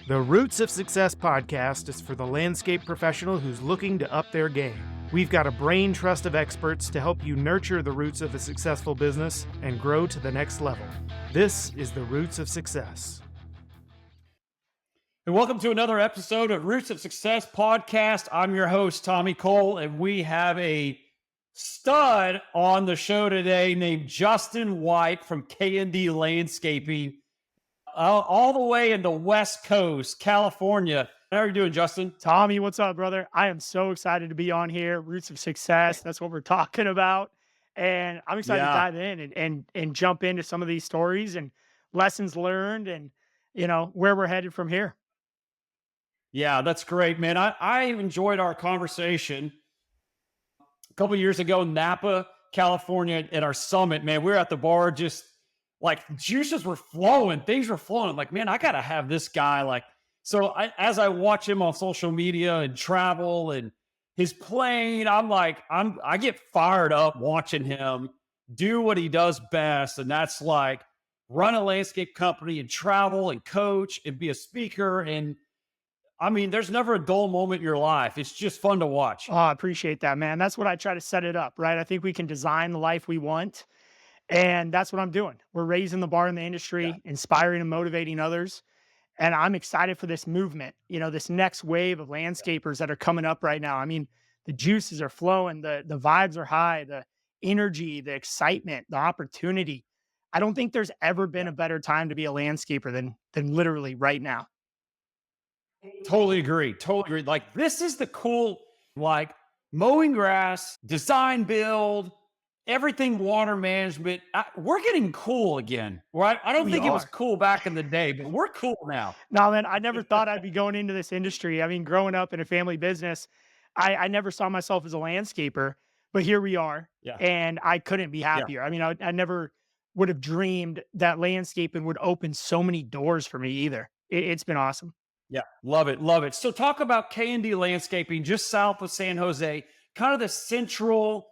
The Roots of Success podcast is for the landscape professional who's looking to up their game. We've got a brain trust of experts to help you nurture the roots of a successful business and grow to the next level. This is the Roots of Success. And welcome to another episode of Roots of Success podcast. I'm your host, Tommy Cole, and we have a stud on the show today named Justin White from K&D Landscaping, all the way in the West Coast, California. How are you doing, Justin? Tommy, what's up, brother? I am so excited to be on here. Roots of Success. That's what we're talking about. And I'm excited to dive in and jump into some of these stories and lessons learned and, where we're headed from here. Yeah, that's great, man. I enjoyed our conversation a couple of years ago in Napa, California, at our summit. Man, we were at the bar, just like juices were flowing, things were flowing. I'm like, man, I gotta have this guy. As I watch him on social media and travel and his plane, I get fired up watching him do what he does best, and that's like run a landscape company and travel and coach and be a speaker. And I mean, there's never a dull moment in your life. It's just fun to watch. Oh, I appreciate that, man. That's what I try to set it up, right? I think we can design the life we want. And that's what I'm doing. We're raising the bar in the industry, inspiring and motivating others. And I'm excited for this movement, this next wave of landscapers that are coming up right now. I mean, the juices are flowing, the vibes are high, the energy, the excitement, the opportunity. I don't think there's ever been a better time to be a landscaper than literally right now. Totally agree. Totally agree. Like, this is the cool, mowing grass, design build, everything water management. We're getting cool again, right? I don't think it was cool back in the day, but we're cool now. No, man, I never thought I'd be going into this industry. I mean, growing up in a family business, I never saw myself as a landscaper, but here we are. Yeah. And I couldn't be happier. I mean, I never would have dreamed that landscaping would open so many doors for me either. It's been awesome. Yeah. Love it. Love it. So talk about K&D Landscaping just south of San Jose, kind of the central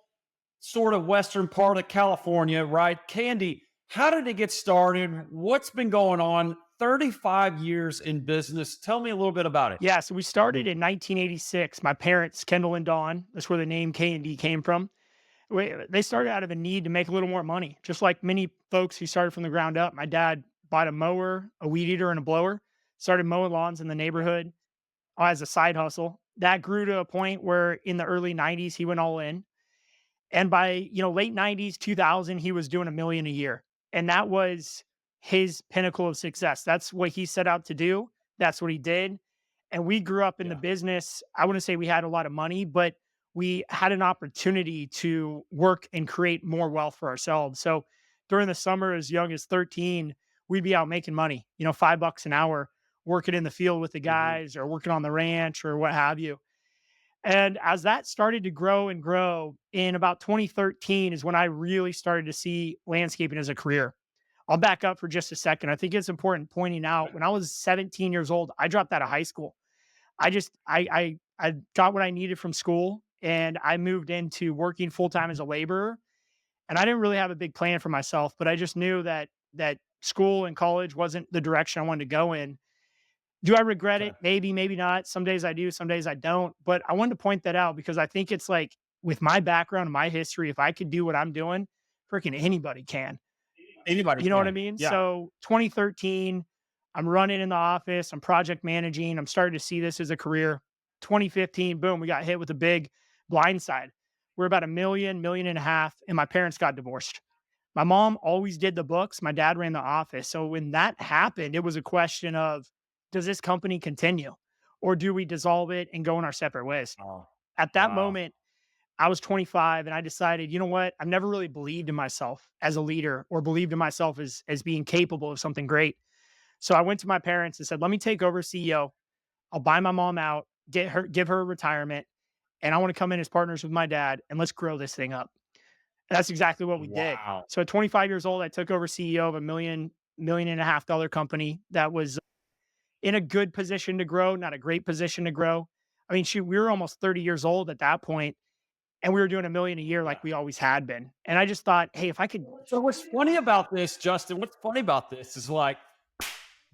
sort of western part of California, right? K&D, how did it get started? What's been going on? 35 years in business. Tell me a little bit about it. Yeah, so we started in 1986. My parents, Kendall and Dawn, that's where the name K&D came from. They started out of a need to make a little more money, just like many folks who started from the ground up. My dad bought a mower, a weed eater, and a blower, started mowing lawns in the neighborhood as a side hustle. That grew to a point where in the early 90s, he went all in. And by, late 90s, 2000, he was doing $1 million a year. And that was his pinnacle of success. That's what he set out to do. That's what he did. And we grew up in the business. I wouldn't say we had a lot of money, but we had an opportunity to work and create more wealth for ourselves. So during the summer, as young as 13, we'd be out making money, $5 an hour, working in the field with the guys or working on the ranch or what have you. And as that started to grow and grow, in about 2013 is when I really started to see landscaping as a career. I'll back up for just a second. I think it's important pointing out when I was 17 years old, I dropped out of high school. I got what I needed from school and I moved into working full-time as a laborer. And I didn't really have a big plan for myself, but I just knew that school and college wasn't the direction I wanted to go in. Do I regret it? Maybe, maybe not. Some days I do, some days I don't. But I wanted to point that out because I think it's like with my background and my history, if I could do what I'm doing, freaking anybody can. Anybody You know can. what I mean? Yeah. So 2013, I'm running in the office, I'm project managing, I'm starting to see this as a career. 2015, boom, we got hit with a big blindside. We're about $1 million, $1.5 million, and my parents got divorced. My mom always did the books. My dad ran the office. So when that happened, it was a question of, does this company continue or do we dissolve it and go in our separate ways? At that moment, I was 25 and I decided, you know what? I've never really believed in myself as a leader or believed in myself as being capable of something great. So I went to my parents and said, let me take over CEO. I'll buy my mom out, give her a retirement. And I want to come in as partners with my dad and let's grow this thing up. And that's exactly what we did. So at 25 years old, I took over CEO of $1 million, $1.5 million company that was in a good position to grow, not a great position to grow. I mean, we were almost 30 years old at that point, and we were doing $1 million a year like we always had been. And I just thought, hey, if I could. So what's funny about this, Justin, what's funny about this is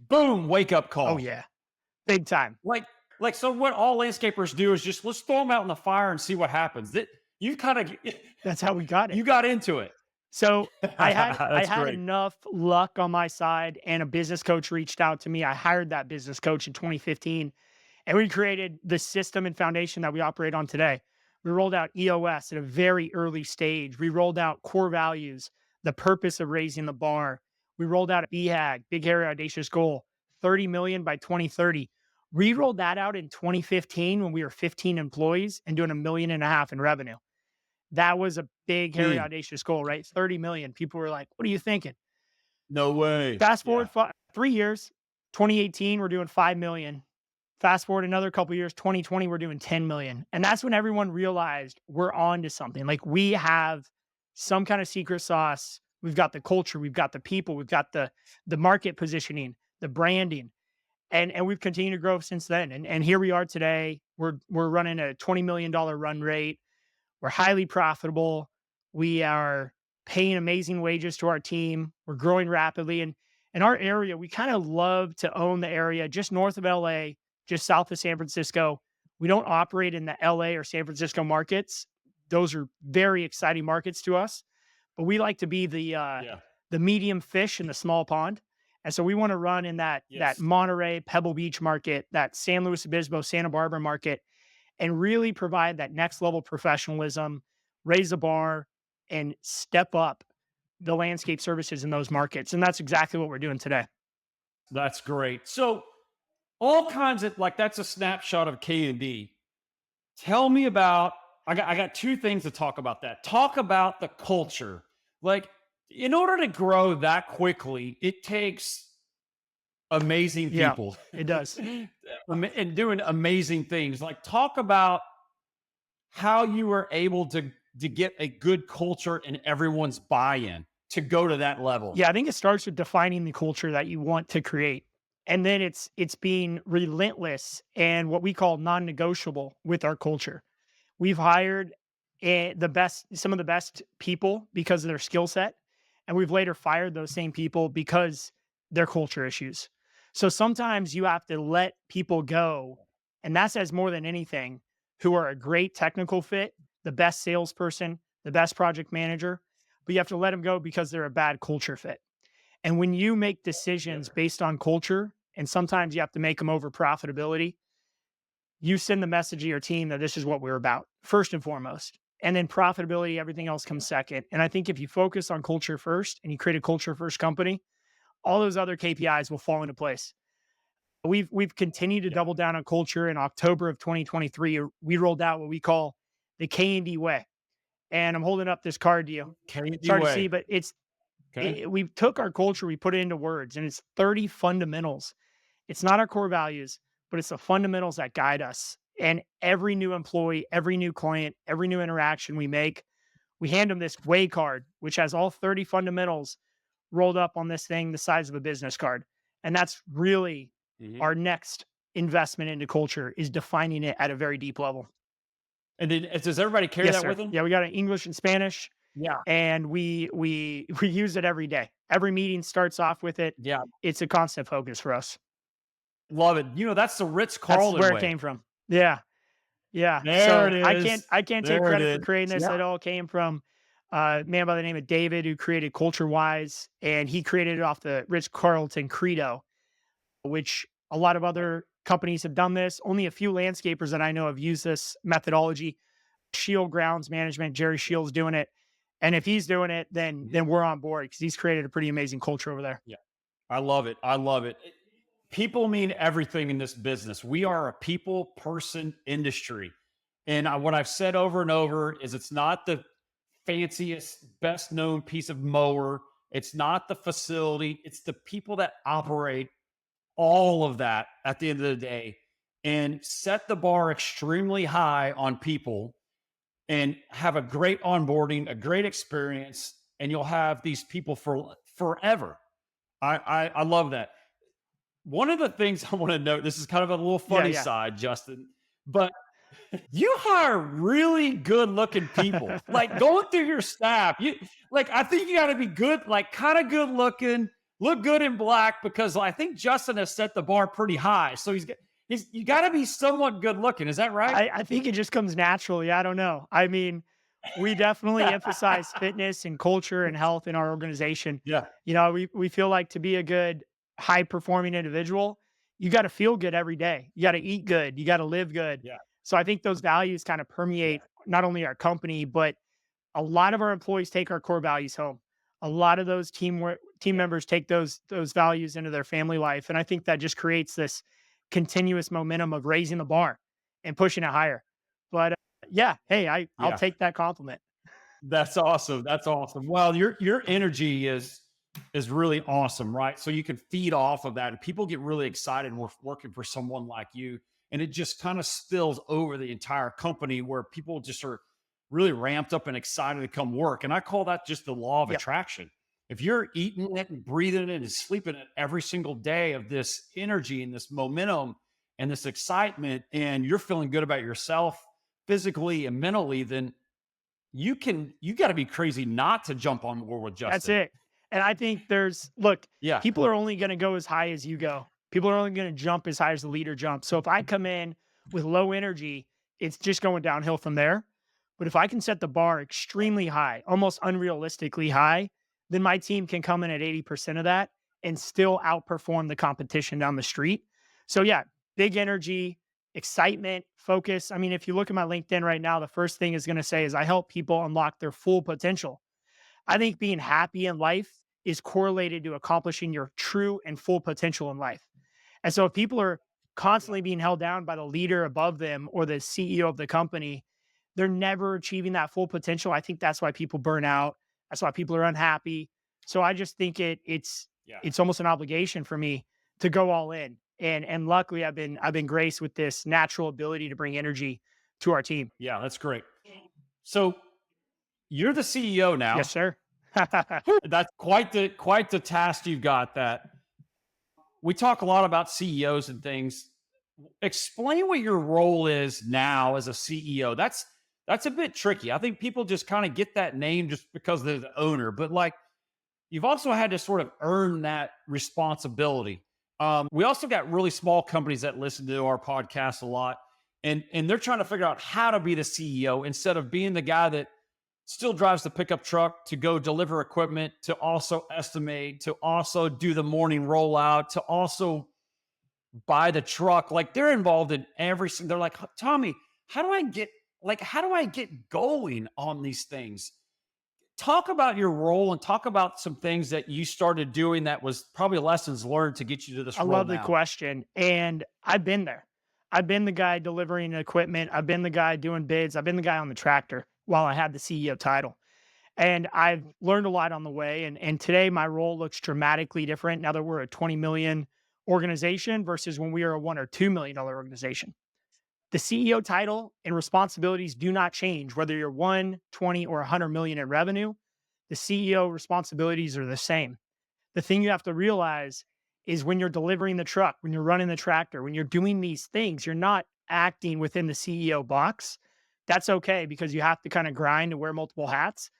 boom, wake up call. Oh, yeah. big time. Like, so what all landscapers do is just let's throw them out in the fire and see what happens. That you kind of That's how we got it. you got into it. So I That's had great. enough luck on my side, and a business coach reached out to me. I hired that business coach in 2015, and we created the system and foundation that we operate on today. We rolled out EOS at a very early stage. We rolled out core values, the purpose of raising the bar. We rolled out BHAG, big hairy audacious goal, 30 million by 2030. We rolled that out in 2015 when we were 15 employees and doing $1.5 million in revenue. That was a big, hairy, Mm, audacious goal, right? 30 million. People were like, what are you thinking? no way. Fast Yeah. forward 3 years, 2018, we're doing 5 million. Fast forward another couple years, 2020, we're doing 10 million. And that's when everyone realized we're on to something. Like we have some kind of secret sauce. We've got the culture, we've got the people, we've got the market positioning, the branding. And we've continued to grow since then. And here we are today. We're running a $20 million run rate. We're highly profitable. We are paying amazing wages to our team. We're growing rapidly. And in our area, we kind of love to own the area just north of LA, just south of San Francisco. We don't operate in the LA or San Francisco markets. Those are very exciting markets to us. But we like to be Yeah. the medium fish in the small pond. And so we want to run in that Yes. Monterey, Pebble Beach market, that San Luis Obispo, Santa Barbara market, and really provide that next level professionalism, raise the bar, and step up the landscape services in those markets. And that's exactly what we're doing today. That's great. So all kinds of like that's a snapshot of K&D. Tell me about I got two things to talk about that. Talk about the culture. Like in order to grow that quickly, it takes amazing Yeah, people it does. and doing amazing things. Like talk about how you were able to get a good culture and everyone's buy-in to go to that level. Yeah, I think it starts with defining the culture that you want to create. And then it's being relentless and what we call non-negotiable with our culture. We've hired some of the best people because of their skill set, and we've later fired those same people because their culture issues. So sometimes you have to let people go, and that says more than anything, who are a great technical fit, the best salesperson, the best project manager, but you have to let them go because they're a bad culture fit. And when you make decisions Yep. based on culture, and sometimes you have to make them over profitability, you send the message to your team that this is what we're about, first and foremost. And then profitability, everything else comes second. And I think if you focus on culture first and you create a culture first company, all those other KPIs will fall into place. We've continued to Yeah. double down on culture. In October of 2023, we rolled out what we call the K&D way. And I'm holding up this card to you. It's K&D hard to see, way. but Okay. we took our culture, we put it into words, and it's 30 fundamentals. It's not our core values, but it's the fundamentals that guide us. And every new employee, every new client, every new interaction we make, we hand them this way card, which has all 30 fundamentals rolled up on this thing the size of a business card. And that's really Mhm. our next investment into culture, is defining it at a very deep level. And then does everybody carry Yes, that sir. with them? Yeah, we got it English and Spanish, Yeah. and we use it every day. Every meeting starts off with it. Yeah. It's a constant focus for us. Love it. That's the Ritz That's Carlton where it way. came from. Yeah. Yeah. There it So is. I can't take There it credit for is. creating this. Yeah. It all came from a man by the name of David, who created Culture Wise, and he created it off the Ritz Carlton Credo, which a lot of other companies have done this. Only a few landscapers that I know have used this methodology. Shield Grounds Management, Jerry Shield's doing it. And if he's doing it, then Mhm. we're on board because he's created a pretty amazing culture over there. Yeah. I love it. I love it. People mean everything in this business. We are a people person industry. And what I've said over and over is it's not the fanciest, best known piece of mower. It's not the facility. It's the people that operate all of that at the end of the day and set the bar extremely high on people and have a great onboarding, a great experience, and you'll have these people for forever. I love that. One of the things I want to note, this is kind of a little Yeah, funny yeah. side, Justin, but you hire really good looking people. Like going through your staff, you like I think you got to be good, like kind of good looking, look good in black because I think Justin has set the bar pretty high. So You got to be somewhat good looking. Is that right? I think it just comes naturally. I don't know. I mean, we definitely emphasize fitness and culture and health in our organization. Yeah. We feel like to be a good high performing individual, you got to feel good every day. You got to eat good. You got to live good. Yeah. So I think those values kind of Yeah. permeate not only our company, but a lot of our employees take our core values home. A lot of those team Yeah. members take those values into their family life, and I think that just creates this continuous momentum of raising the bar and pushing it higher. But yeah, hey, I'll Yeah. take that compliment. That's awesome. That's awesome. Well, your energy is really awesome, right? So you can feed off of that, and people get really excited when we're working for someone like you, and it just kind of spills over the entire company where people just are really ramped up and excited to come work. And I call that just the law of Yep, attraction. If you're eating it and breathing it and sleeping it every single day of this energy and this momentum and this excitement, and you're feeling good about yourself physically and mentally, then you got to be crazy not to jump on board with that's Justin. it. And I think look, Yeah. people are only going to go as high as you go. People are only going to jump as high as the leader jumps. So if I come in with low energy, it's just going downhill from there. But if I can set the bar extremely high, almost unrealistically high, then my team can come in at 80% of that and still outperform the competition down the street. So yeah, big energy, excitement, focus. I mean, if you look at my LinkedIn right now, the first thing is going to say is I help people unlock their full potential. I think being happy in life is correlated to accomplishing your true and full potential in life. And so if people are constantly being held down by the leader above them or the CEO of the company, they're never achieving that full potential. I think that's why people burn out. That's why people are unhappy. So I just think Yeah. it's almost an obligation for me to go all in. And luckily I've been graced with this natural ability to bring energy to our team. Yeah. That's great. So you're the CEO Yes, now. sir. That's quite the task you've got. That we talk a lot about CEOs and things. Explain what your role is now as a CEO. That's a bit tricky. I think people just kind of get that name just because they're the owner, but like you've also had to sort of earn that responsibility. We also got really small companies that listen to our podcast a lot, and they're trying to figure out how to be the CEO instead of being the guy that still drives the pickup truck to go deliver equipment, to also estimate, to also do the morning rollout, to also buy the truck. Like they're involved in everything. They're like, Tommy, how do I get going on these things? Talk about your role and talk about some things that you started doing that was probably lessons learned to get you to this I role love the now. question. And I've been there. I've been the guy delivering equipment. I've been the guy doing bids. I've been the guy on the tractor while I had the CEO title. And I've learned a lot on the way. And today my role looks dramatically different now that we're a 20 million organization versus when we were a $1 or $2 million organization. The CEO title and responsibilities do not change whether you're 1, 20, or 100 million in revenue. The CEO responsibilities are the same. The thing you have to realize is when you're delivering the truck, when you're running the tractor, when you're doing these things, you're not acting within the CEO box. That's okay because you have to kind of grind and wear multiple hats.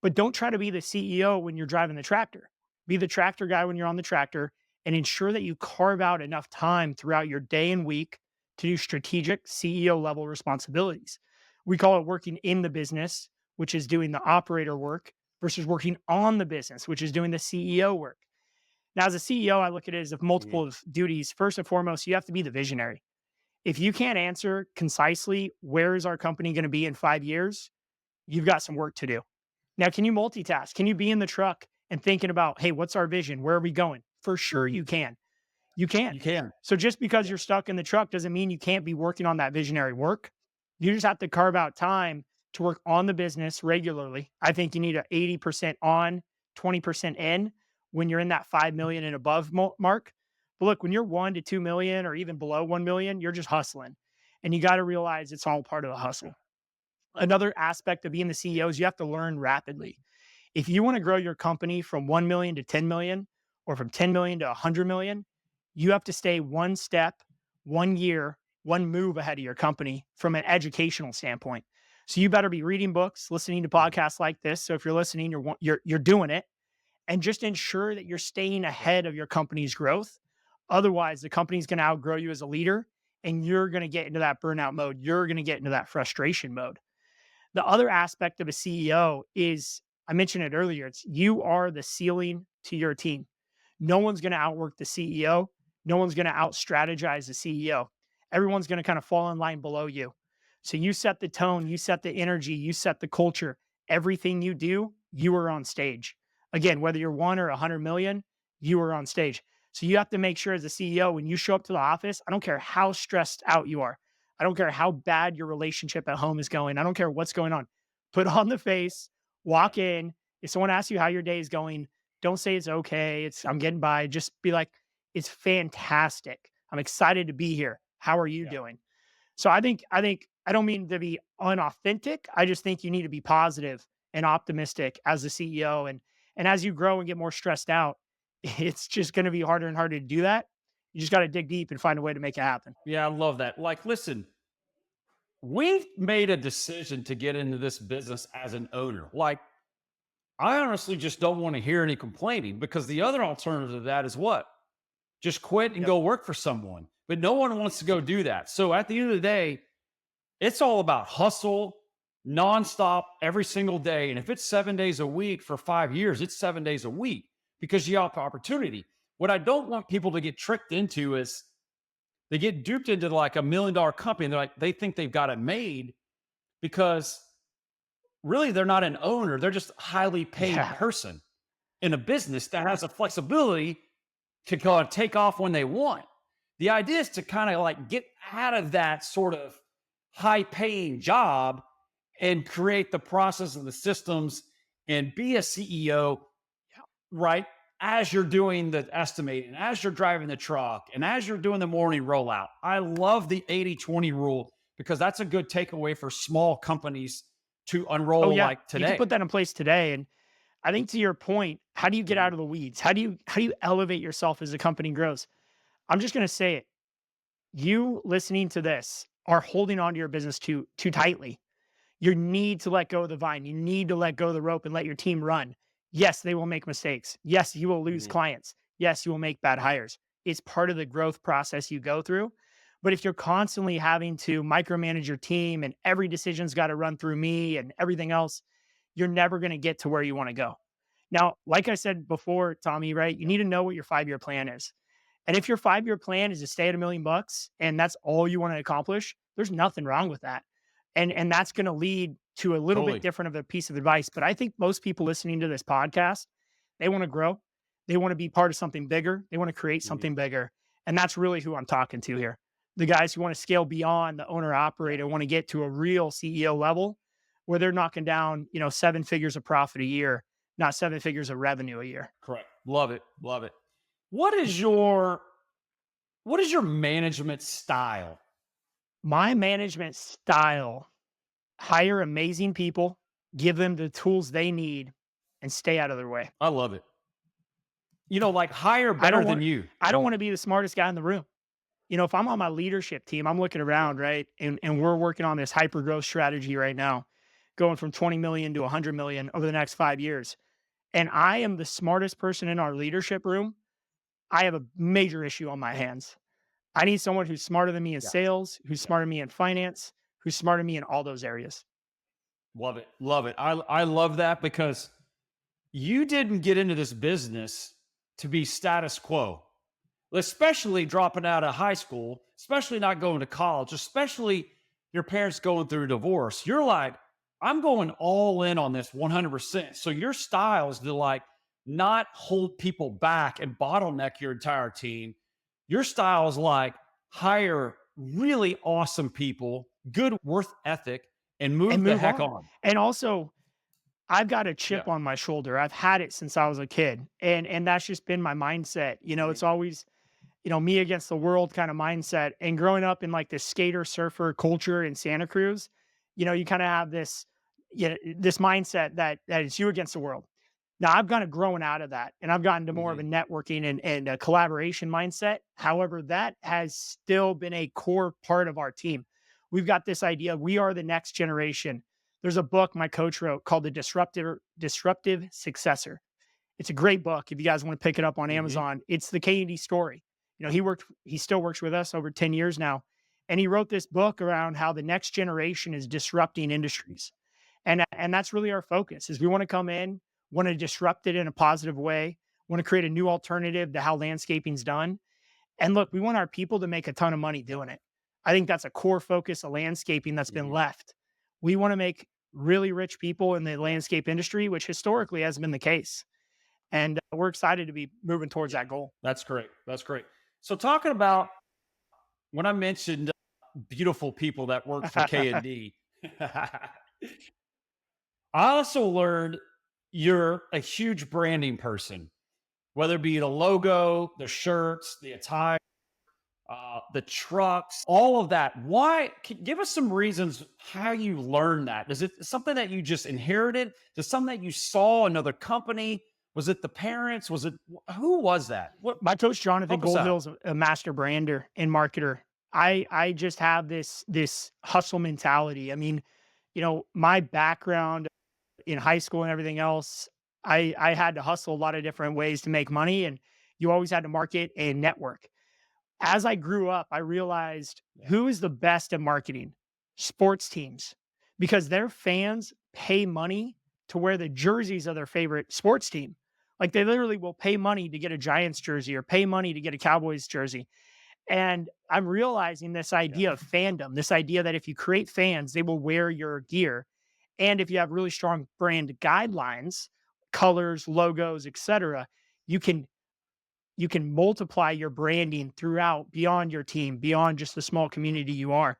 But don't try to be the CEO when you're driving the tractor. Be the tractor guy when you're on the tractor and ensure that you carve out enough time throughout your day and week to do strategic CEO level responsibilities. We call it working in the business, which is doing the operator work, versus working on the business, which is doing the CEO work. Now, as a CEO, I look at it as if Mhm. multiple of duties. First and foremost, you have to be the visionary. If you can't answer concisely, where is our company going to be in 5 years? You've got some work to do. Now, can you multitask? Can you be in the truck and thinking about, hey, what's our vision? Where are we going? For sure you can. You can. You can. So just because you're stuck in the truck doesn't mean you can't be working on that visionary work. You just have to carve out time to work on the business regularly. I think you need a 80% on, 20% in when you're in that 5 million and above mark. But look, when you're 1 to 2 million or even below 1 million, you're just hustling. And you got to realize it's all part of the hustle. Another aspect of being the CEO is you have to learn rapidly. If you want to grow your company from 1 million to 10 million or from 10 million to 100 million, you have to stay one step, 1 year, one move ahead of your company from an educational standpoint. So you better be reading books, listening to podcasts like this. So if you're listening, you're doing it, and just ensure that you're staying ahead of your company's growth. Otherwise, the company's going to outgrow you as a leader, and you're going to get into that burnout mode. You're going to get into that frustration mode. The other aspect of a CEO is, I mentioned it earlier, it's you are the ceiling to your team. No one's going to outwork the CEO. No one's going to out strategize the CEO. Everyone's going to kind of fall in line below you. So you set the tone, you set the energy, you set the culture. Everything you do, you are on stage. Again, whether you're 1 or 100 million, you are on stage. So you have to make sure as a CEO, when you show up to the office, I don't care how stressed out you are. I don't care how bad your relationship at home is going. I don't care what's going on. Put on the face, walk in. If someone asks you how your day is going, don't say it's okay. I'm getting by. Just be like, it's fantastic. I'm excited to be here. How are you doing? So I don't mean to be unauthentic. I just think you need to be positive and optimistic as a CEO. And as you grow and get more stressed out, it's just going to be harder and harder to do that. You just got to dig deep and find a way to make it happen. Yeah, I love that. Like, listen, we've made a decision to get into this business as an owner. Like, I honestly just don't want to hear any complaining, because the other alternative to that is what? Just quit and go work for someone. But no one wants to go do that. So at the end of the day, it's all about hustle, nonstop, every single day. And if it's 7 days a week for 5 years, it's 7 days a week, because you have the opportunity. What I don't want people to get tricked into is they get duped into like $1 million company. And they think they've got it made, because really they're not an owner. They're just a highly paid person in a business that has the flexibility to kind of take off when they want. The idea is to kind of like get out of that sort of high paying job and create the process and the systems and be a CEO, right? As you're doing the estimating, as you're driving the truck, and as you're doing the morning rollout. I love the 80-20 rule, because that's a good takeaway for small companies to unroll like today. You can put that in place today. And I think, to your point, how do you get out of the weeds? How do you elevate yourself as the company grows? I'm just going to say it. You listening to this are holding on to your business too tightly. You need to let go of the vine. You need to let go of the rope and let your team run. Yes, they will make mistakes. Yes, you will lose clients. Yes, you will make bad hires. It's part of the growth process you go through. But if you're constantly having to micromanage your team and every decision's got to run through me and everything else, you're never going to get to where you want to go. Now, like I said before, Tommy, right? You need to know what your 5-year plan is. And if your 5-year plan is to stay at $1 million and that's all you want to accomplish, there's nothing wrong with that. And that's going to lead to a little bit different of a piece of advice. But I think most people listening to this podcast, they want to grow. They want to be part of something bigger. They want to create something bigger. And that's really who I'm talking to here. The guys who want to scale beyond the owner operator, want to get to a real CEO level where they're knocking down, 7 figures of profit a year, not 7 figures of revenue a year. Correct. Love it. Love it. What is your management style? My management style: hire amazing people, give them the tools they need, and stay out of their way. I love it. Like hire better than you. I don't want to be the smartest guy in the room. If I'm on my leadership team, I'm looking around, right? And we're working on this hyper growth strategy right now, going from 20 million to 100 million over the next 5 years. And I am the smartest person in our leadership room. I have a major issue on my hands. I need someone who's smarter than me in sales, who's smarter than me in finance, who's smarter than me in all those areas. Love it. Love it. I love that, because you didn't get into this business to be status quo, especially dropping out of high school, especially not going to college, especially your parents going through a divorce. You're like, I'm going all in on this 100%. So your style is to like not hold people back and bottleneck your entire team. Your style is like hire really awesome people, good worth ethic, and move the heck on. And also, I've got a chip on my shoulder. I've had it since I was a kid. And that's just been my mindset. It's always, me against the world kind of mindset. And growing up in like this skater surfer culture in Santa Cruz, you kind of have this, this mindset that it's you against the world. Now, I've kind of grown out of that, and I've gotten to more of a networking and a collaboration mindset. However, that has still been a core part of our team. We've got this idea. We are the next generation. There's a book my coach wrote called The Disruptive Successor. It's a great book. If you guys want to pick it up on Amazon, it's the K&D story. He still works with us over 10 years now. And he wrote this book around how the next generation is disrupting industries. And that's really our focus is we want to come in, want to disrupt it in a positive way, want to create a new alternative to how landscaping's done. And look, we want our people to make a ton of money doing it. I think that's a core focus of landscaping that's been Mhm. left. We want to make really rich people in the landscape industry, which historically hasn't been the case. And we're excited to be moving towards Yeah, that goal. that's great. That's great. So talking about when I mentioned beautiful people that work for K&D, I also learned you're a huge branding person, whether it be the logo, the shirts, the attire, the trucks, all of that. Give us some reasons how you learned that? Is it something that you just inherited? Is it something that you saw another company? Was it the parents? Who was that? What My coach Jonathan help us out? Goldhill's a master brander and marketer. I just have this hustle mentality. I mean, my background in high school and everything else, I had to hustle a lot of different ways to make money, and you always had to market and network. As I grew up, I realized Yeah. who is the best at marketing? Sports teams, because their fans pay money to wear the jerseys of their favorite sports team. Like they literally will pay money to get a Giants jersey or pay money to get a Cowboys jersey. And I'm realizing this Yeah. idea of fandom, this idea that if you create fans, they will wear your gear. And if you have really strong brand guidelines, colors, logos, etc., you can you can multiply your branding throughout beyond your team, beyond just the small community you are.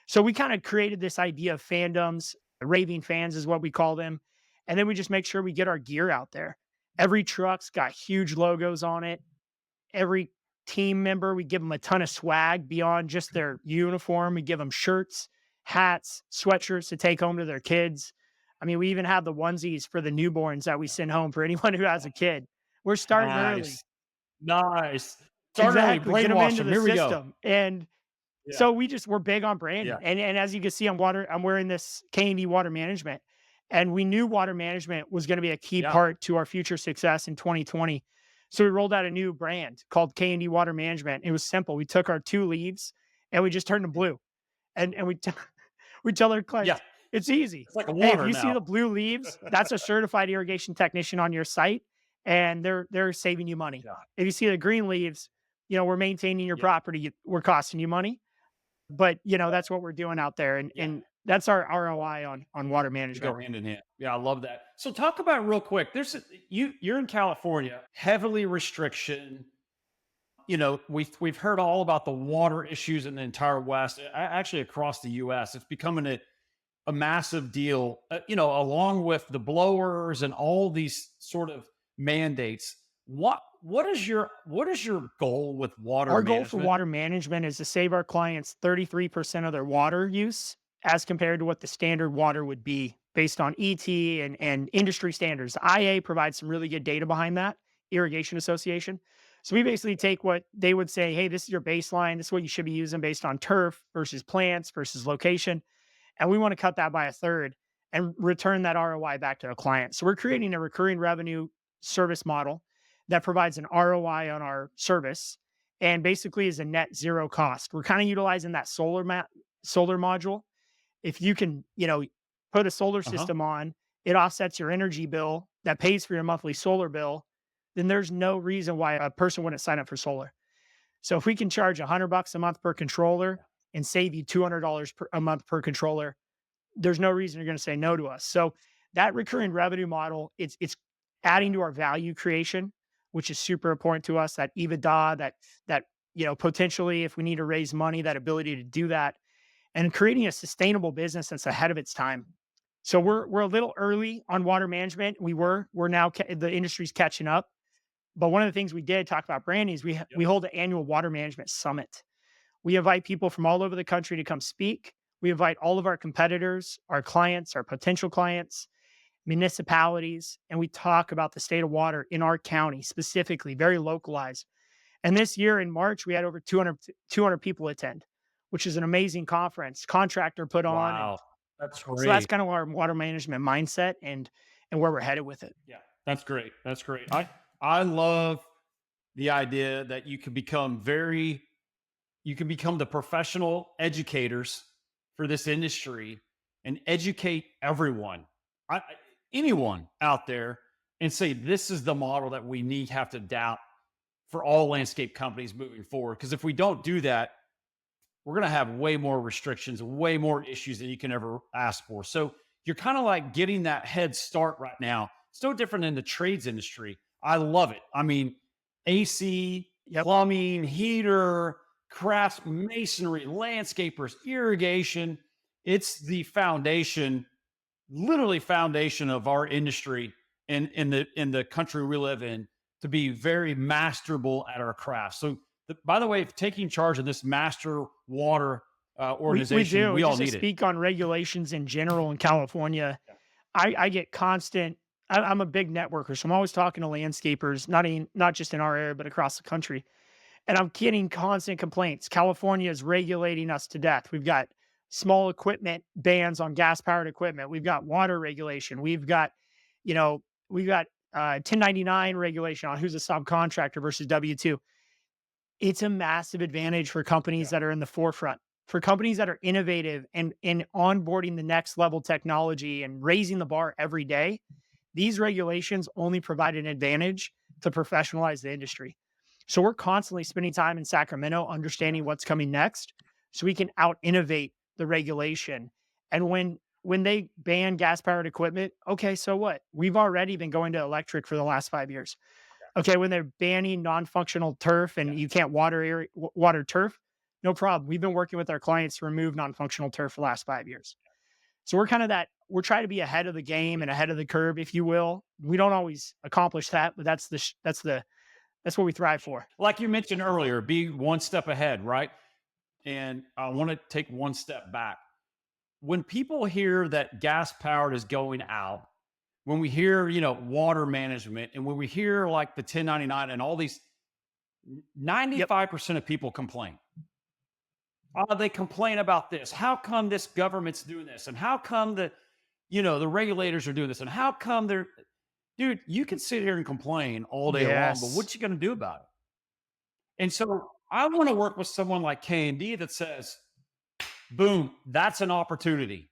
So we kind of created this idea of fandoms, raving fans is what we call them. And then we just make sure we get our gear out there. Every truck's got huge logos on it. Every team member, we give them a ton of swag beyond just their uniform. We give them shirts, hats, sweatshirts to take home to their kids. I mean, we even have the onesies for the newborns that we send home for anyone who has a kid. We're starting early. Nice. Nice. Start early, Exactly, get them brainwash into them. the Here we go. system, and Yeah. so we're big on Yeah. branding, and as you can see, I'm wearing this K&D water management, and we knew water management was gonna be a key Yeah. part to our future success in 2020. So we rolled out a new brand called K&D Water Management. It was simple. We took our 2 leaves and we just turned them blue, and we tell our Yeah. clients, "It's easy. It's like a Hey, if water you see now. the blue leaves, that's a certified irrigation technician on your site, and they're saving you money. Yeah. If you see the green leaves, we're maintaining your Yeah. property, we're costing you money, but, that's what we're doing out there, and Yeah. that's our ROI on water They go management." hand in hand. Yeah, I love that. So talk about real quick. You're in California, heavily restriction. We've heard all about the water issues in the entire West, actually across the US. It's becoming a massive deal, along with the blowers and all these sort of mandates. What is your goal with water Our goal for management? water management is to save our clients 33% of their water use as compared to what the standard water would be based on ET and industry standards. IA provides some really good data behind that, Irrigation Association. So we basically take what they would say, hey, this is your baseline. This is what you should be using based on turf versus plants versus location. And we want to cut that by a third and return that ROI back to a client. So we're creating a recurring revenue service model that provides an ROI on our service and basically is a net zero cost. We're kind of utilizing that solar module. If you can, put a solar Uh-huh. system on, it offsets your energy bill that pays for your monthly solar bill, then there's no reason why a person wouldn't sign up for solar. So if we can charge $100 a month per controller and save you $200 a month per controller, there's no reason you're going to say no to us. So that recurring revenue model, it's adding to our value creation, which is super important to us. That EBITDA, that potentially if we need to raise money, that ability to do that, and creating a sustainable business that's ahead of its time. So we're a little early on water management. We're now the industry's catching up. But one of the things we did talk about branding is Yep. we hold an annual water management summit. We invite people from all over the country to come speak. We invite all of our competitors, our clients, our potential clients, municipalities, and we talk about the state of water in our county specifically, very localized. And this year in March, we had over 200 people attend, which is an amazing conference, contractor put on. And Wow. That's so that's great. kind of our water management mindset and where we're headed with it. Yeah. That's great. That's great. I love the idea that you can become very you can become the professional educators for this industry and educate everyone, anyone out there, and say, this is the model that we need have to adapt for all landscape companies moving forward. Because if we don't do that, we're going to have way more restrictions, way more issues than you can ever ask for. So you're kind of like getting that head start right now. It's no different in the trades industry. I love it. I mean, AC, Yep. plumbing, heater, crafts, masonry, landscapers, irrigation. It's the foundation, literally foundation of our industry in the country we live in, to be very masterable at our craft. So, by the way, taking charge of this master water We organization, do. we all Just to need it. speak on regulations in general in California, Yeah. I get constant. I'm a big networker, so I'm always talking to landscapers, not just in our area, but across the country. And I'm getting constant complaints. California is regulating us to death. We've got small equipment bans on gas powered equipment. We've got water regulation. You know, we've got 1099 regulation on who's a subcontractor versus W-2. It's a massive advantage for companies Yeah. that are in the forefront, for companies that are innovative and in onboarding the next level technology and raising the bar every day. These regulations only provide an advantage to professionalize the industry. So we're constantly spending time in Sacramento understanding what's coming next so we can out innovate the regulation. And when they ban gas powered equipment, okay, so what? We've already been going to electric for the last 5 years. Okay, when they're banning non-functional turf and you can't water turf, no problem. We've been working with our clients to remove non-functional turf for the last 5 years. So we're trying to be ahead of the game and ahead of the curve, if you will. We don't always accomplish that, but that's what we thrive for. Like you mentioned earlier, be one step ahead, right? And I want to take one step back. When people hear that gas powered is going out, when we hear, water management, and when we hear like the 1099 and all these, Yep. 95% of people complain. They complain about this. How come this government's doing this? And how come the regulators are doing this? And how come dude, you can sit here and complain all day long, but Yes. what you going to do about it? And so I want to work with someone like K&D that says, boom, that's an opportunity.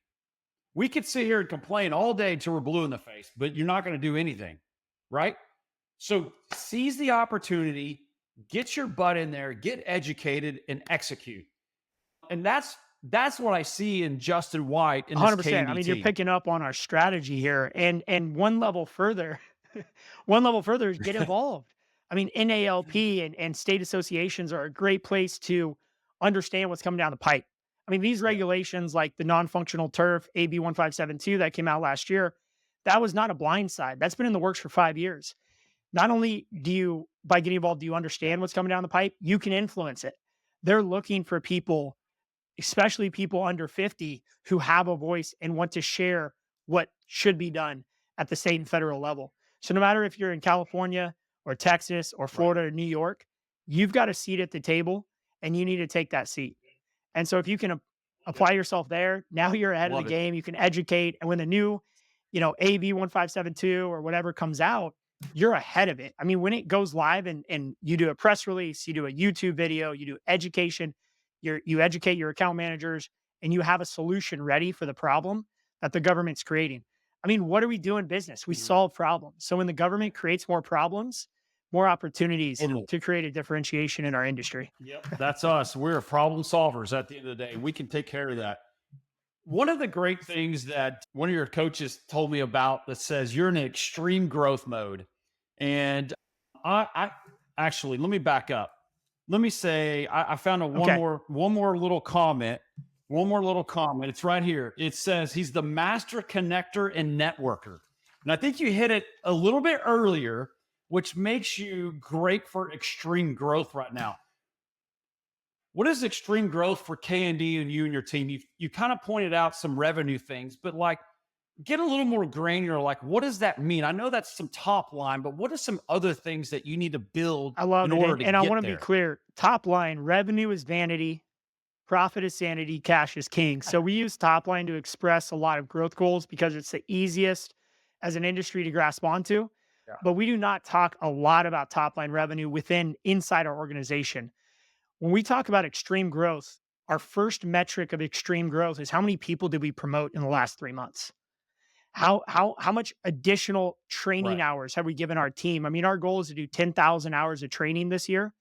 We could sit here and complain all day till we're blue in the face, but you're not going to do anything, right? So seize the opportunity, get your butt in there, get educated, and execute. And that's what I see in Justin White in this 100%. I K&D mean, you're team. picking up on our strategy here, and one level further, one level further is get involved. I mean, NALP and state associations are a great place to understand what's coming down the pipe. I mean, these Yeah. regulations like the non-functional turf AB 1572 that came out last year, that was not a blind side. That's been in the works for 5 years. Not only by getting involved, do you Yeah. understand what's coming down the pipe, you can influence it. They're looking for people, especially people under 50, who have a voice and want to share what should be done at the state and federal level. So no matter if you're in California or Texas or Right. Florida or New York, you've got a seat at the table and you need to take that seat. And so if you can apply yourself there, now you're ahead of the Love it. game. You can educate. And when the new, AB 1572 or whatever comes out, you're ahead of it. I mean, when it goes live and you do a press release, you do a YouTube video, you do education, you educate your account managers, and you have a solution ready for the problem that the government's creating. I mean, what are we doing business? We Mhm. solve problems. So when the government creates more problems, more opportunities Totally. to create a differentiation in our industry. Yep. That's us. We're problem solvers at the end of the day. We can take care of that. One of the great things that one of your coaches told me about that says you're in an extreme growth mode. And I actually, let me back up. Let me say, I found Okay. one more little comment. One more little comment. It's right here. It says he's the master connector and networker. And I think you hit it a little bit earlier, which makes you great for extreme growth right now. What is extreme growth for K&D and you and your team? You kind of pointed out some revenue things, but like get a little more granular. Like, what does that mean? I know that's some top line, but what are some other things that you need to build I love in it. order And, to and I get want to be there? clear, top line revenue is vanity, profit is sanity, cash is king. So we use top line to express a lot of growth goals because it's the easiest as an industry to grasp onto. Yeah. But we do not talk a lot about top line revenue inside our organization. When we talk about extreme growth, our first metric of extreme growth is how many people did we promote in the last 3 months? How much additional training Right. hours have we given our team? I mean, our goal is to do 10,000 hours of training this year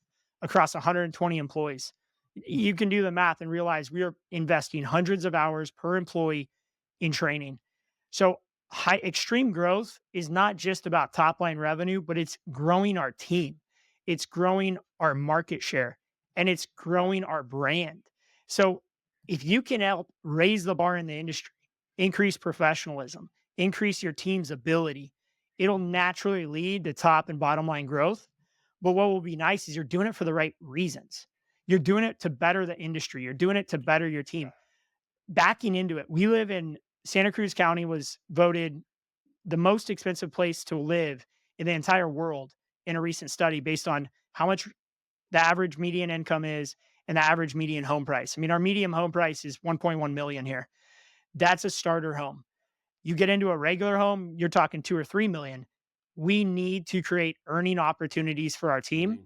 across 120 employees. You can do the math and realize we are investing hundreds of hours per employee in training. So, high extreme growth is not just about top line revenue, but it's growing our team. It's growing our market share and it's growing our brand. So, if you can help raise the bar in the industry, increase professionalism, increase your team's ability, it'll naturally lead to top and bottom line growth. But what will be nice is you're doing it for the right reasons. You're doing it to better the industry. You're doing it to better your team. Backing into it, we live in Santa Cruz County was voted the most expensive place to live in the entire world in a recent study based on how much the average median income is and the average median home price. I mean, our median home price is 1.1 million here. That's a starter home. You get into a regular home, you're talking 2 or 3 million. We need to create earning opportunities for our team. Mhm.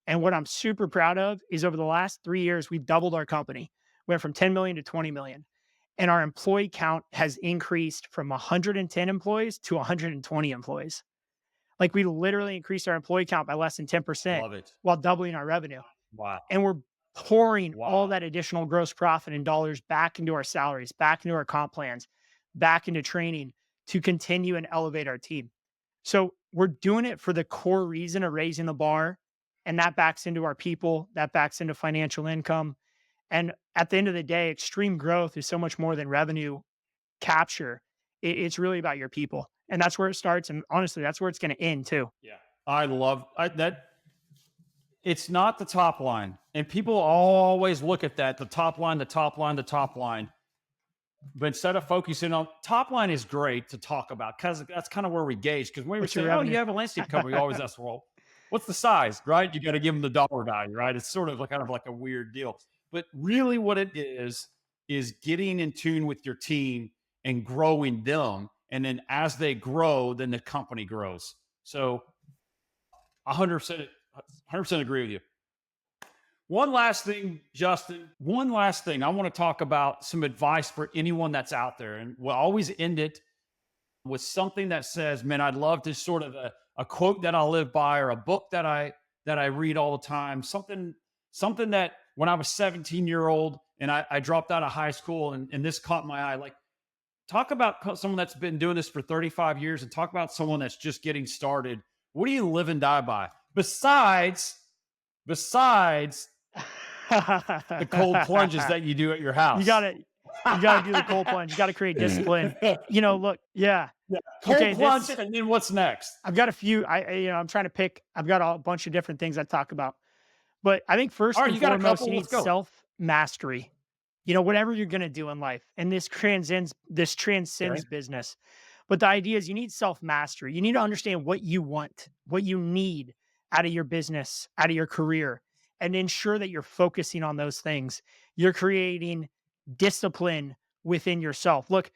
And what I'm super proud of is over the last 3 years, we've doubled our company. Went from 10 million to 20 million. And our employee count has increased from 110 employees to 120 employees. Like we literally increased our employee count by less than 10% Love it. while doubling our revenue. Wow. And we're pouring all Wow. that additional gross profit and dollars back into our salaries, back into our comp plans, back into training to continue and elevate our team. So we're doing it for the core reason of raising the bar. And that backs into our people, that backs into financial income. And at the end of the day, extreme growth is so much more than revenue capture. It's really about your people. And that's where it starts. And honestly, that's where it's going to end too. Yeah. I love that. It's not the top line. And people always look at that, the top line, the top line, the top line. But instead of focusing on top line is great to talk about because that's kind of where we gauge. Because when we What's your say, oh, you revenue? have a landscape company, we always ask, well, what's the size, right? You got to give them the dollar value, right? It's sort of like, kind of like a weird deal. But really what it is getting in tune with your team and growing them. And then as they grow, then the company grows. So 100% agree with you. One last thing, Justin. One last thing. I want to talk about some advice for anyone that's out there. And we'll always end it with something that says, man, I'd love to sort of a quote that I live by or a book that I read all the time. Something that when I was 17-year-old and I dropped out of high school and this caught my eye. Like, talk about someone that's been doing this for 35 years and talk about someone that's just getting started. What do you live and die by? Besides the cold plunges that you do at your house. You gotta do the cold plunge. You gotta create discipline. Look, yeah. Yeah. Cold Okay, plunge, and then what's next? I've got a few. I'm trying to pick. I've got a bunch of different things I talk about, but I think first All right, and you got a foremost, couple. you Let's need go. self mastery. Whatever you're gonna do in life, and this transcends Okay. business. But the idea is you need self mastery. You need to understand what you want, what you need out of your business, out of your career, and ensure that you're focusing on those things. You're creating discipline within yourself. Look,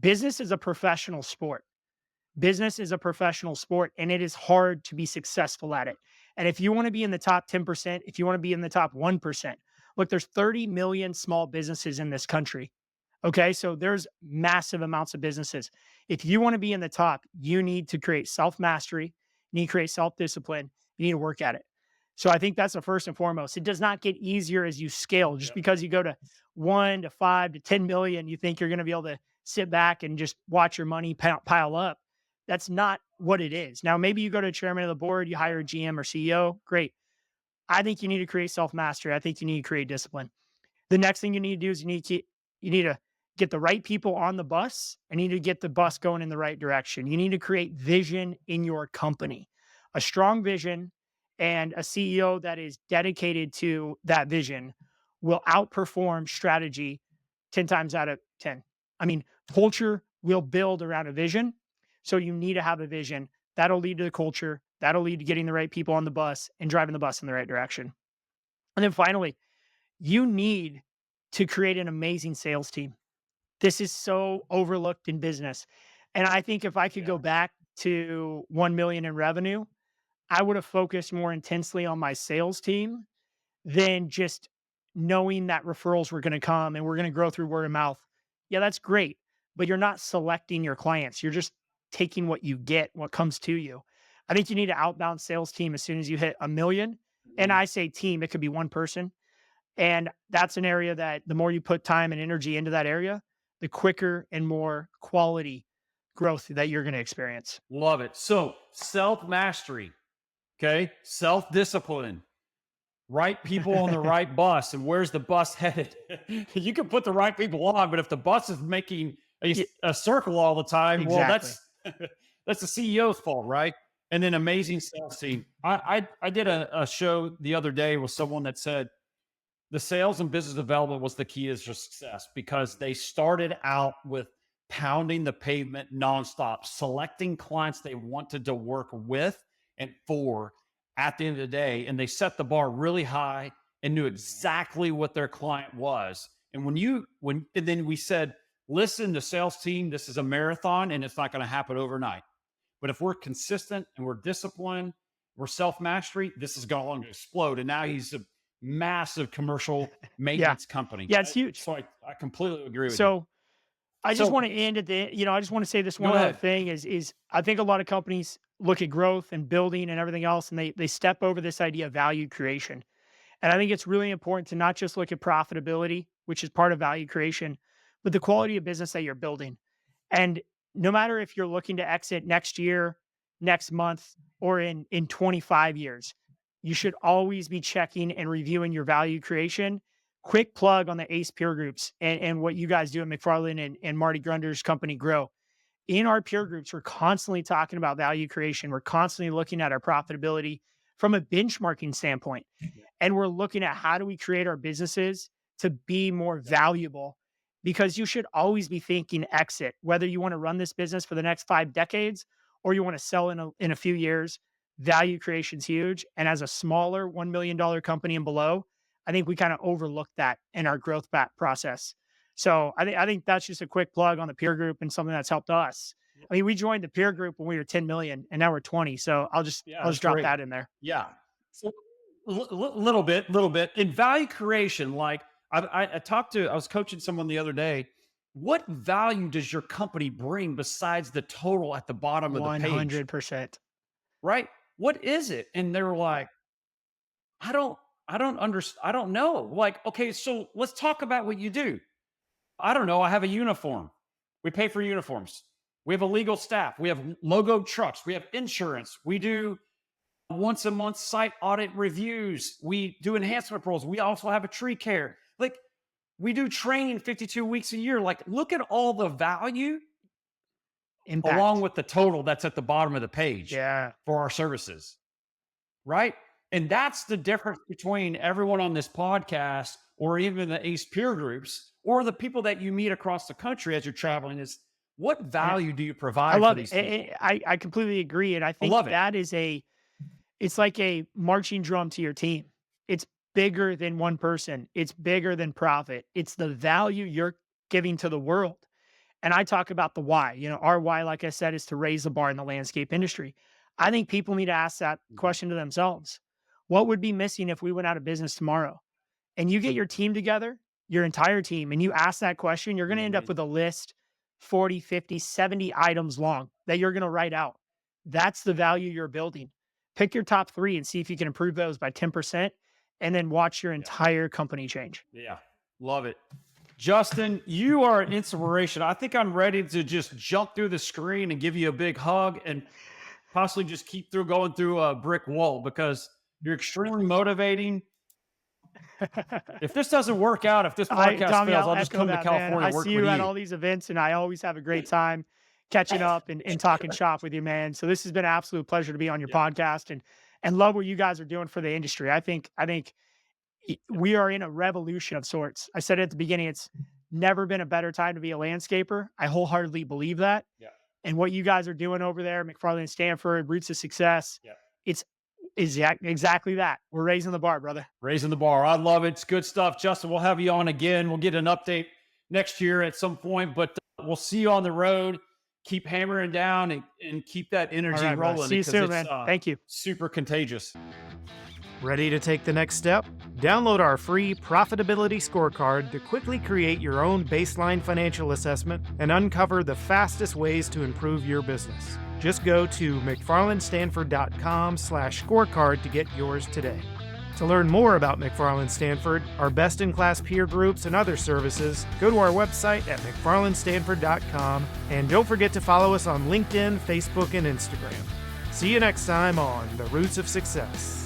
business is a professional sport. Business is a professional sport and it is hard to be successful at it. And if you want to be in the top 10%, if you want to be in the top 1%, look, there's 30 million small businesses in this country. Okay. So there's massive amounts of businesses. If you want to be in the top, you need to create self mastery, you need to create self discipline, you need to work at it. So I think that's the first and foremost. It does not get easier as you scale. Just Yep. because you go to 1 to 5 to 10 million, you think you're going to be able to sit back and just watch your money pile up. That's not what it is. Now, maybe you go to chairman of the board, you hire a GM or CEO. Great. I think you need to create self mastery. I think you need to create discipline. The next thing you need to do is you need to get the right people on the bus and you need to get the bus going in the right direction. You need to create vision in your company, a strong vision, and a CEO that is dedicated to that vision will outperform strategy 10 times out of 10. I mean, culture will build around a vision. So you need to have a vision that'll lead to the culture, that'll lead to getting the right people on the bus and driving the bus in the right direction. And then finally, you need to create an amazing sales team. This is so overlooked in business. And I think if I could go Yeah. back to 1 million in revenue, I would have focused more intensely on my sales team than just knowing that referrals were going to come and we're going to grow through word of mouth. Yeah, that's great, but you're not selecting your clients. You're just taking what you get, what comes to you. I think you need an outbound sales team as soon as you hit a million. And Mhm. I say team, it could be one person. And that's an area that the more you put time and energy into that area, the quicker and more quality growth that you're going to experience. Love it. So self mastery, okay, self discipline, right people on the right bus. And where's the bus headed? You can put the right people on, but if the bus is making Yeah, a circle all the time, well, exactly. that's the CEO's fault, right? And then amazing sales team. I did a show the other day with someone that said the sales and business development was the key to success because they started out with pounding the pavement nonstop, selecting clients they wanted to work with and for at the end of the day. And they set the bar really high and knew exactly what their client was. And and then we said, listen, the sales team, this is a marathon and it's not going to happen overnight. But if we're consistent and we're disciplined, we're self mastery, this is going to explode. And now he's a massive commercial Yeah. maintenance company. Yeah, it's huge. So I completely agree with you. So I just So want to end at the, I just want to say this go one other ahead. thing is I think a lot of companies look at growth and building and everything else, and they step over this idea of value creation. And I think it's really important to not just look at profitability, which is part of value creation, but the quality of business that you're building. And no matter if you're looking to exit next year, next month, or in 25 years, you should always be checking and reviewing your value creation. Quick plug on the ACE peer groups and what you guys do at McFarland and Marty Grunder's company Grow. In our peer groups, we're constantly talking about value creation. We're constantly looking at our profitability from a benchmarking standpoint. And we're looking at how do we create our businesses to be more valuable, because you should always be thinking exit, whether you want to run this business for the next 5 decades or you want to sell in a few years. Value creation is huge. And as a smaller $1 million company and below, I think we kind of overlook that in our growth back process. So I think that's just a quick plug on the peer group and something that's helped us. I mean, we joined the peer group when we were 10 million and now we're 20. So Yeah, I'll that's just drop great. that in there. Yeah. So little bit in value creation. Like I was coaching someone the other day. What value does your company bring besides the total at the bottom of the page? 100%. Right? What is it? And they were like, I don't, I don't know. Like, okay, so let's talk about what you do. I don't know. I have a uniform. We pay for uniforms. We have a legal staff. We have logo trucks. We have insurance. We do once a month site audit reviews. We do enhancement pros. We also have a tree care. Like we do training 52 weeks a year. Like look at all the value along Impact. with the total that's at the bottom of the page Yeah. for our services. Right. And that's the difference between everyone on this podcast or even the ACE peer groups or the people that you meet across the country as you're traveling is what And value do you I provide for love it. these people? I completely agree. And I I think love it. that is it's like a marching drum to your team. It's bigger than one person. It's bigger than profit. It's the value you're giving to the world. And I talk about the why. Our why, like I said, is to raise the bar in the landscape industry. I think people need to ask that Mhm. question to themselves. What would be missing if we went out of business tomorrow? And you get your team together, your entire team, and you ask that question, you're going Be to end up amazing. with a list 40, 50, 70 items long that you're going to write out. That's the value you're building. Pick your top three and see if you can improve those by 10%, and then watch your Yeah. entire company change. Yeah. Love it. Justin, you are an inspiration. I think I'm ready to just jump through the screen and give you a big hug and possibly just keep through going through a brick wall because you're extremely motivating. If this doesn't work out, if this podcast Tommy, fails, I'll I'll just echo come to that, man. California I and see work with you at you. all these events, and I always have a great time catching up and talking shop with you, man. So this has been an absolute pleasure to be on your Yeah. podcast and love what you guys are doing for the industry. I think we are in a revolution of sorts. I said it at the beginning, it's never been a better time to be a landscaper. I wholeheartedly believe that. Yeah. And what you guys are doing over there, McFarland, Stanford, Roots of Success, Yeah. it's exactly that. We're raising the bar, brother. Raising the bar. I love it. It's good stuff. Justin, we'll have you on again. We'll get an update next year at some point, but we'll see you on the road. Keep hammering down and keep that All energy right, brother. rolling See you because soon, it's man. Thank you. super contagious. Ready to take the next step? Download our free profitability scorecard to quickly create your own baseline financial assessment and uncover the fastest ways to improve your business. Just go to mcfarlandstanford.com/scorecard to get yours today. To learn more about McFarland Stanford, our best-in-class peer groups, and other services, go to our website at mcfarlandstanford.com, and don't forget to follow us on LinkedIn, Facebook, and Instagram. See you next time on The Roots of Success.